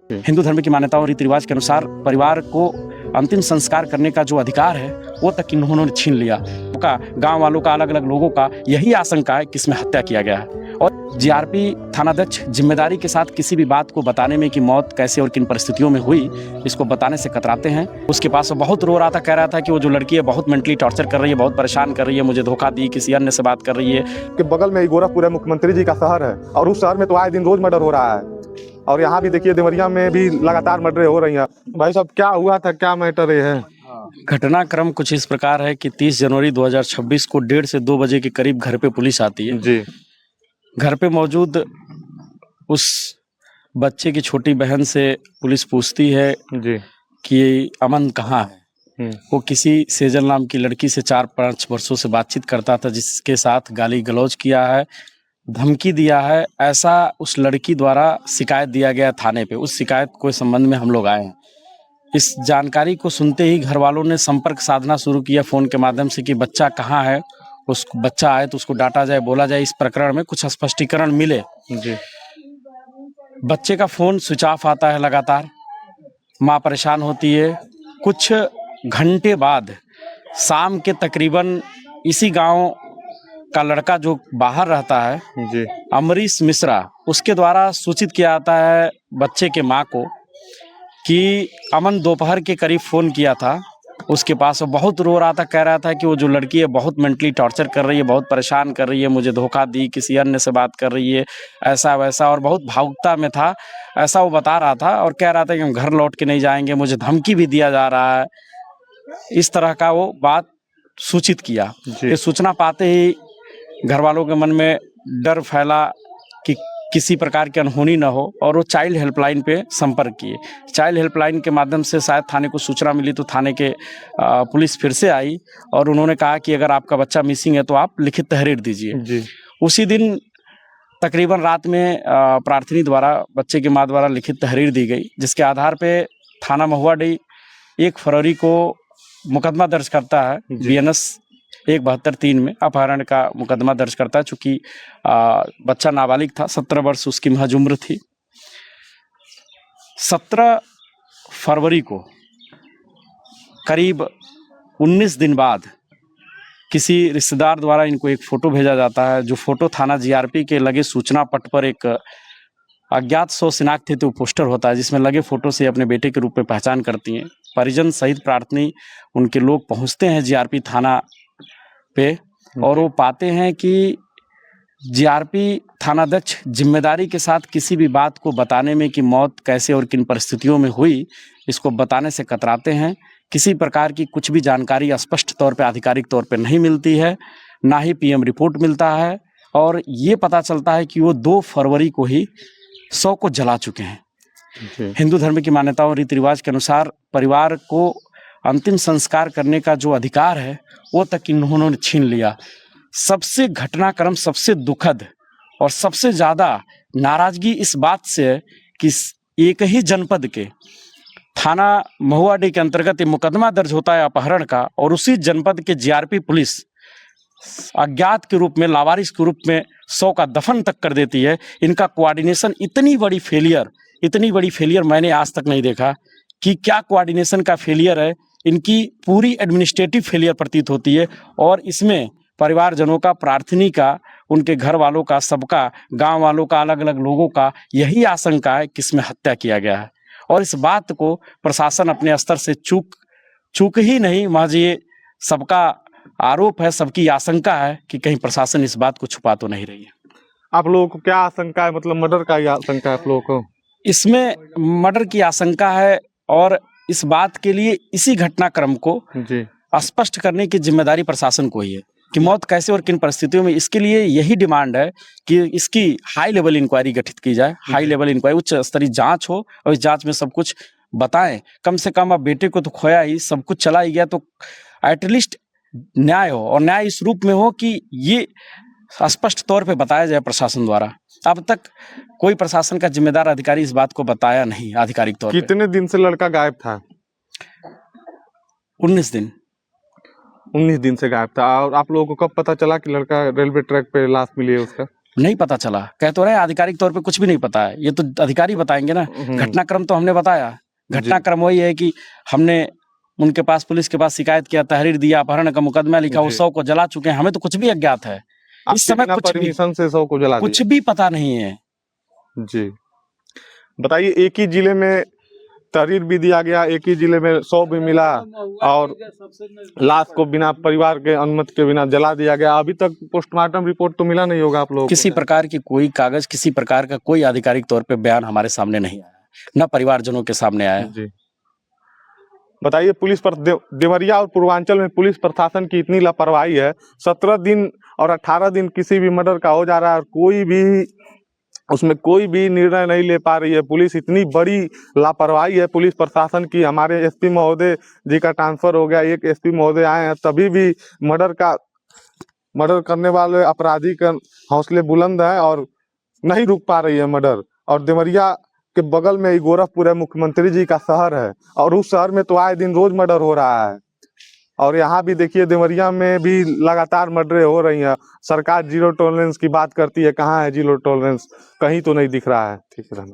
हिंदू धर्म की मान्यताओं और रीति रिवाज के अनुसार परिवार को अंतिम संस्कार करने का जो अधिकार है वो तक इन्होंने छीन लिया। का गांव वालों का, अलग अलग लोगों का यही आशंका है कि इसमें हत्या किया गया है। और जीआरपी थानाध्यक्ष जिम्मेदारी के साथ किसी भी बात को बताने में कि मौत कैसे और किन परिस्थितियों में हुई, इसको बताने से कतराते हैं। उसके पास वो बहुत रो रहा था, कह रहा था कि वो जो लड़की है बहुत मेंटली टॉर्चर कर रही है, बहुत परेशान कर रही है, मुझे धोखा दी, किसी अन्य से बात कर रही है। कि बगल में ही गोरखपुर है, मुख्यमंत्री जी का शहर है, और उस शहर में तो आए दिन रोज मर्डर हो रहा है। और यहाँ भी देखिए देवरिया में भी लगातार मर्डरें हो रही हैं। भाई साहब, क्या हुआ था, क्या मैटर ये है? घटनाक्रम कुछ इस प्रकार है कि 30 जनवरी 2026 को 1:30 से 2 बजे के करीब घर पे पुलिस आती है जी। घर पे मौजूद उस बच्चे की छोटी बहन से पुलिस पूछती है जी। कि अमन कहाँ है। वो किसी सेजल नाम की लड़की से 4-5 वर्षों से बातचीत करता था, जिसके साथ गाली गलौज किया है, धमकी दिया है, ऐसा उस लड़की द्वारा शिकायत दिया गया थाने पे। उस शिकायत के संबंध में हम लोग आए हैं। इस जानकारी को सुनते ही घर वालों ने संपर्क साधना शुरू किया फ़ोन के माध्यम से कि बच्चा कहाँ है, उस बच्चा आए तो उसको डांटा जाए, बोला जाए, इस प्रकरण में कुछ स्पष्टीकरण मिले। जी। बच्चे का फ़ोन स्विच ऑफ आता है लगातार, माँ परेशान होती है। कुछ घंटे बाद शाम के तकरीबन इसी गांव का लड़का जो बाहर रहता है, जी। अमरीश मिश्रा, उसके द्वारा सूचित किया जाता है बच्चे के माँ को कि अमन दोपहर के करीब फ़ोन किया था उसके पास। वो बहुत रो रहा था, कह रहा था कि वो जो लड़की है बहुत मेंटली टॉर्चर कर रही है, बहुत परेशान कर रही है, मुझे धोखा दी, किसी अन्य से बात कर रही है, ऐसा वैसा, और बहुत भावुकता में था, ऐसा वो बता रहा था। और कह रहा था कि हम घर लौट के नहीं जाएंगे, मुझे धमकी भी दिया जा रहा है, इस तरह का वो बात सूचित किया। ये सूचना पाते ही घर वालों के मन में डर फैला कि किसी प्रकार की अनहोनी न हो, और वो चाइल्ड हेल्पलाइन पे संपर्क किए। चाइल्ड हेल्पलाइन के माध्यम से शायद थाने को सूचना मिली, तो थाने के पुलिस फिर से आई और उन्होंने कहा कि अगर आपका बच्चा मिसिंग है तो आप लिखित तहरीर दीजिए। उसी दिन तकरीबन रात में प्रार्थनी द्वारा, बच्चे की माँ द्वारा लिखित तहरीर दी गई, जिसके आधार पे थाना महुआडीह 1 फरवरी को मुकदमा दर्ज करता है BNS 172-3 में अपहरण का मुकदमा दर्ज करता है। चूँकि बच्चा नाबालिग था, 17 वर्ष उसकी महज उम्र थी। 17 फरवरी को करीब 19 दिन बाद किसी रिश्तेदार द्वारा इनको एक फ़ोटो भेजा जाता है, जो फ़ोटो थाना GRP के लगे सूचना पट पर एक अज्ञात शनाख्त हेतु पोस्टर होता है, जिसमें लगे फ़ोटो से अपने बेटे के रूप में पहचान करती हैं। परिजन सहित प्रार्थनी, उनके लोग पहुंचते हैं GRP थाना पे, और वो पाते हैं कि GRP थानाध्यक्ष जिम्मेदारी के साथ किसी भी बात को बताने में कि मौत कैसे और किन परिस्थितियों में हुई, इसको बताने से कतराते हैं। किसी प्रकार की कुछ भी जानकारी स्पष्ट तौर पे, आधिकारिक तौर पे नहीं मिलती है, ना ही PM रिपोर्ट मिलता है, और ये पता चलता है कि वो 2 फरवरी को ही 100 को जला चुके हैं। हिंदू धर्म की मान्यताओं और रीति रिवाज के अनुसार परिवार को अंतिम संस्कार करने का जो अधिकार है वो तक इन्होंने छीन लिया। सबसे घटनाक्रम, सबसे दुखद और सबसे ज़्यादा नाराज़गी इस बात से है कि एक ही जनपद के थाना महुआडीह के अंतर्गत ये मुकदमा दर्ज होता है अपहरण का, और उसी जनपद के GRP पुलिस अज्ञात के रूप में, लावारिस के रूप में 100 का दफन तक कर देती है। इनका कोऑर्डिनेशन, इतनी बड़ी फेलियर मैंने आज तक नहीं देखा कि क्या कोऑर्डिनेशन का फेलियर है। इनकी पूरी एडमिनिस्ट्रेटिव फेलियर प्रतीत होती है, और इसमें परिवारजनों का, प्रार्थनी का, उनके घर वालों का, सबका, गांव वालों का, अलग अलग लोगों का यही आशंका है कि इसमें हत्या किया गया है। और इस बात को प्रशासन अपने स्तर से चूक ही नहीं, महज ये सबका आरोप है, सबकी आशंका है कि कहीं प्रशासन इस बात को छुपा तो नहीं रही है। आप लोगों को क्या आशंका है, मतलब मर्डर का आशंका है आप लोगों को? इसमें मर्डर की आशंका है, और इस बात के लिए इसी घटनाक्रम को स्पष्ट करने की जिम्मेदारी प्रशासन को ही है कि मौत कैसे और किन परिस्थितियों में। इसके लिए यही डिमांड है कि इसकी हाई लेवल इंक्वायरी गठित की जाए, हाई लेवल इंक्वायरी, उच्च स्तरीय जांच हो, और इस जांच में सब कुछ बताएं। कम से कम अब बेटे को तो खोया ही, सब कुछ चला ही गया, तो एटलीस्ट न्याय हो, और न्याय इस रूप में हो कि ये स्पष्ट तौर पे बताया जाए प्रशासन द्वारा। अब तक कोई प्रशासन का जिम्मेदार अधिकारी इस बात को बताया नहीं आधिकारिक तौर पे। कितने दिन से लड़का गायब था? 19 दिन। 19 दिन से गायब था। और आप लोगों को कब पता चला कि लड़का रेलवे ट्रैक पे लाश मिली है उसका? नहीं पता चला, कह तो रहे हैं आधिकारिक तौर पे कुछ भी नहीं पता है, ये तो अधिकारी बताएंगे ना। घटनाक्रम तो हमने बताया, घटनाक्रम वही है कि हमने उनके पास, पुलिस के पास शिकायत किया, तहरीर दिया, अपहरण का मुकदमा लिखा, वो 100 को जला चुके हैं, हमें तो कुछ भी अज्ञात है इस समय, कुछ भी परमिशन से 100 को जला कुछ भी पता नहीं है जी। बताइए, एक ही जिले में तहरीर भी दिया गया, एक ही जिले में 100 भी मिला और लाश को बिना परिवार के अनुमति के बिना जला दिया गया। अभी तक पोस्टमार्टम रिपोर्ट तो मिला नहीं होगा आप लोगों को? किसी प्रकार की कोई कागज, किसी प्रकार का कोई आधिकारिक तौर पे बयान हमारे सामने नहीं आया, न परिवारजनों के सामने आया जी। बताइए, पुलिस पर देवरिया और पूर्वांचल में पुलिस प्रशासन की इतनी लापरवाही है। 17 दिन और 18 दिन किसी भी मर्डर का हो जा रहा है और कोई भी उसमें कोई भी निर्णय नहीं ले पा रही है पुलिस। इतनी बड़ी लापरवाही है पुलिस प्रशासन की। हमारे एसपी महोदय जी का ट्रांसफर हो गया, एक एसपी महोदय आए हैं, तभी भी मर्डर करने वाले अपराधी का हौसले बुलंद है और नहीं रुक पा रही है मर्डर। और देवरिया के बगल में ही गोरखपुर है, मुख्यमंत्री जी का शहर है, और उस शहर में तो आए दिन रोज मर्डर हो रहा है। और यहाँ भी देखिए, देवरिया में भी लगातार मर्डरें हो रही हैं। सरकार जीरो टॉलरेंस की बात करती है, कहाँ है जीरो टॉलरेंस? कहीं तो नहीं दिख रहा है। ठीक है।